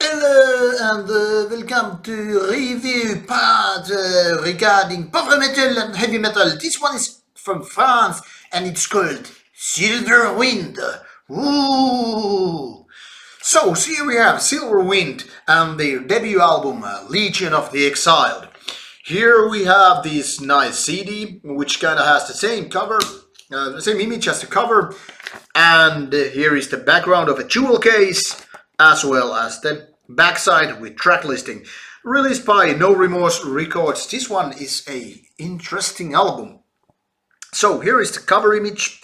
Hello and welcome to review part regarding power metal and heavy metal. This one is from France and it's called Silver Wind. Ooh! So here we have Silver Wind and their debut album Legion of the Exiled. Here we have this nice CD which kind of has the same cover, the same image as the cover, and here is the background of a jewel case as well as the backside with track listing. Released by No Remorse Records. This one is a interesting album. So here is the cover image.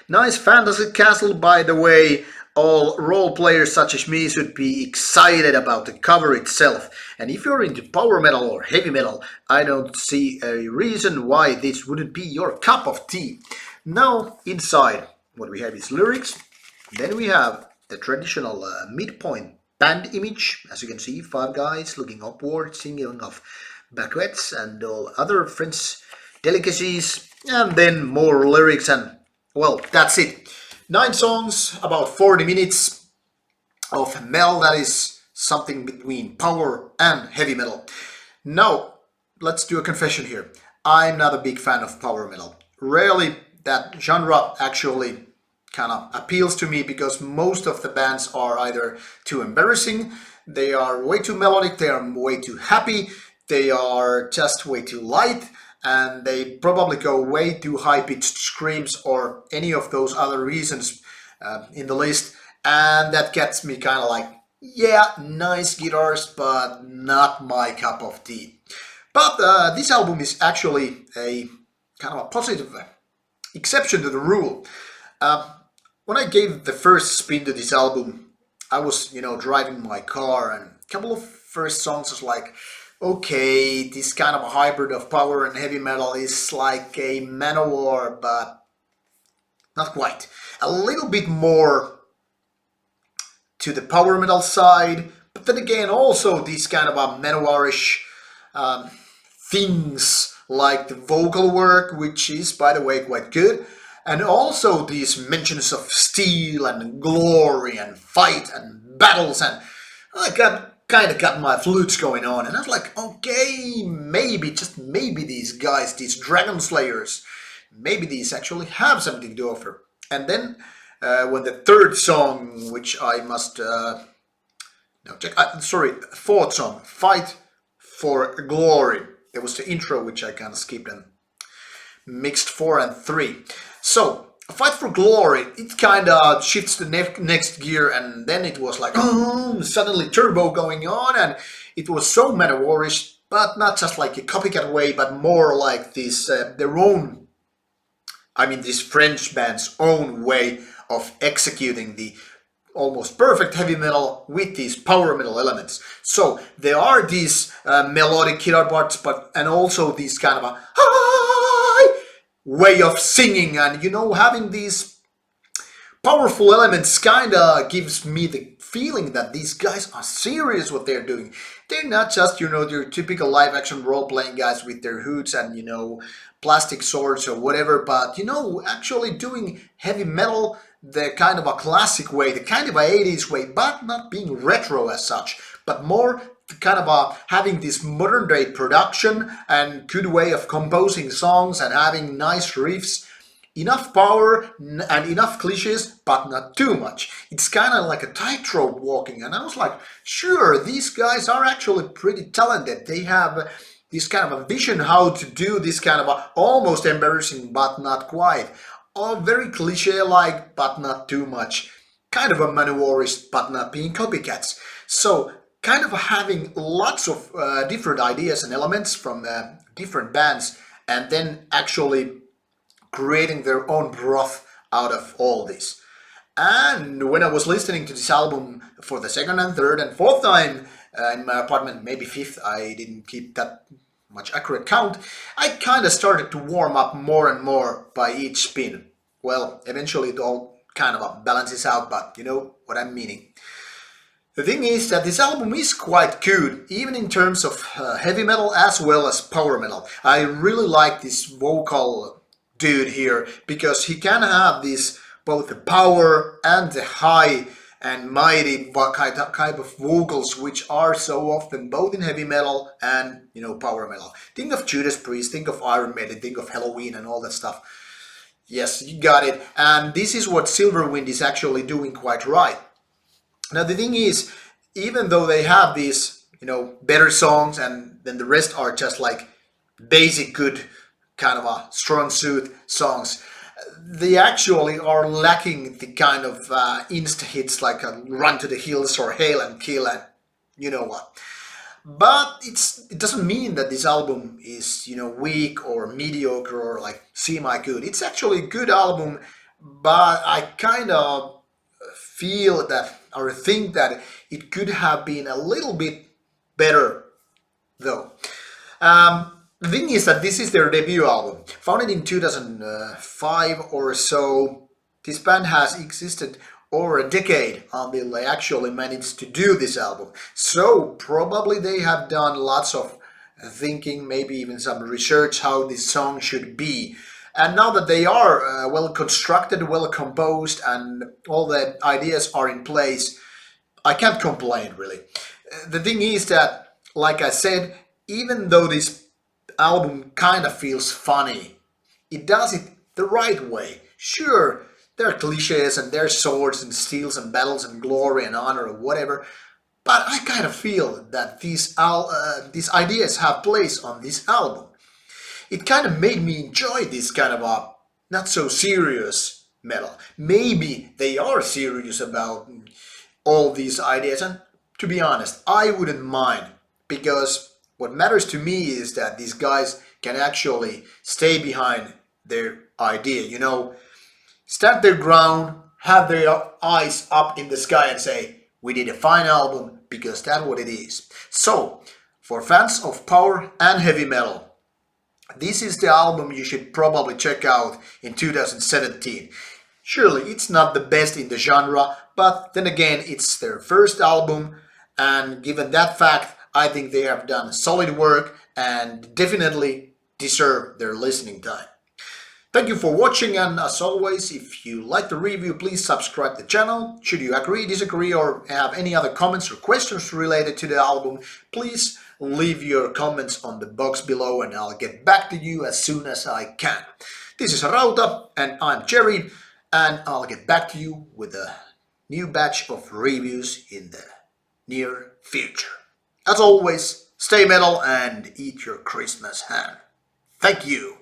Nice fantasy castle, by the way. All role players such as me should be excited about the cover itself. And if you're into power metal or heavy metal, I don't see a reason why this wouldn't be your cup of tea. Now inside, what we have is lyrics. Then we have the traditional midpoint band image. As you can see, 5 guys looking upward, singing of baguettes and all other French delicacies. And then more lyrics and, well, that's it. 9 songs, about 40 minutes of metal that is something between power and heavy metal. Now, let's do a confession here. I'm not a big fan of power metal. Rarely that genre actually kind of appeals to me because most of the bands are either too embarrassing, they are way too melodic, they are way too happy, they are just way too light, and they probably go way too high-pitched screams or any of those other reasons in the list, and that gets me kind of like, yeah, nice guitars, but not my cup of tea. But this album is actually a kind of a positive exception to the rule. When I gave the first spin to this album, I was, driving my car, and a couple of first songs was like, okay, this kind of a hybrid of power and heavy metal is like a Manowar, but not quite. A little bit more to the power metal side, but then again also these kind of a Manowarish things like the vocal work, which is, by the way, quite good. And also these mentions of steel and glory and fight and battles, and I kind of got my flutes going on, and I was like, okay, maybe, just maybe these guys, these Dragon Slayers, maybe these actually have something to offer. And then when the third song, which I must fourth song, Fight for Glory. There was the intro, which I kind of skipped and mixed 4 and 3. So, Fight for Glory, it kind of shifts the next gear, and then it was like, suddenly turbo going on, and it was so Manowarish, but not just like a copycat way, but more like this, their own, this French band's own way of executing the almost perfect heavy metal with these power metal elements. So, there are these melodic guitar parts, and also these kind of a way of singing, and having these powerful elements kind of gives me the feeling that these guys are serious what they're doing. They're not just your typical live action role playing guys with their hoods and plastic swords or whatever, but actually doing heavy metal the kind of a classic way, the kind of a 80s way, but not being retro as such, but more kind of having this modern day production and good way of composing songs and having nice riffs, enough power and enough cliches, but not too much. It's kind of like a tightrope walking, and I was like, sure, these guys are actually pretty talented. They have this kind of a vision how to do this kind of a almost embarrassing but not quite, or very cliche-like but not too much, kind of a Manowarish but not being copycats. So kind of having lots of different ideas and elements from different bands, and then actually creating their own broth out of all this. And when I was listening to this album for the second and third and fourth time in my apartment, maybe fifth, I didn't keep that much accurate count, I kind of started to warm up more and more by each spin. Well, eventually it all kind of balances out, but you know what I'm meaning. The thing is that this album is quite good, even in terms of heavy metal as well as power metal. I really like this vocal dude here, because he can have this both the power and the high and mighty kind of vocals, which are so often both in heavy metal and power metal. Think of Judas Priest, think of Iron Maiden, think of Halloween and all that stuff. Yes, you got it. And this is what Silverwind is actually doing quite right. Now the thing is, even though they have these better songs, and then the rest are just like basic good kind of a strong suit songs, they actually are lacking the kind of insta hits like Run to the Hills or Hail and Kill and you know what. But it doesn't mean that this album is weak or mediocre or like semi good. It's actually a good album, but I kind of feel that or think that it could have been a little bit better though. The thing is that this is their debut album. Founded in 2005 or so, this band has existed over a decade until they actually managed to do this album. So probably they have done lots of thinking, maybe even some research how this song should be. And now that they are well constructed, well composed, and all the ideas are in place, I can't complain really. The thing is that, like I said, even though this album kind of feels funny, it does it the right way. Sure, there are cliches and there are swords and steels and battles and glory and honor or whatever, but I kind of feel that these ideas have place on this album. It kind of made me enjoy this kind of a not so serious metal. Maybe they are serious about all these ideas, and to be honest, I wouldn't mind, because what matters to me is that these guys can actually stay behind their idea, stand their ground, have their eyes up in the sky and say, we did a fine album, because that's what it is. So, for fans of power and heavy metal, this is the album you should probably check out in 2017. Surely it's not the best in the genre, but then again it's their first album, and given that fact, I think they have done solid work and definitely deserve their listening time. Thank you for watching, and as always, if you like the review, please subscribe to the channel. Should you agree, disagree, or have any other comments or questions related to the album, please leave your comments on the box below and I'll get back to you as soon as I can. This is Rauta and I'm Jerry, and I'll get back to you with a new batch of reviews in the near future. As always, stay metal and eat your Christmas ham. Thank you.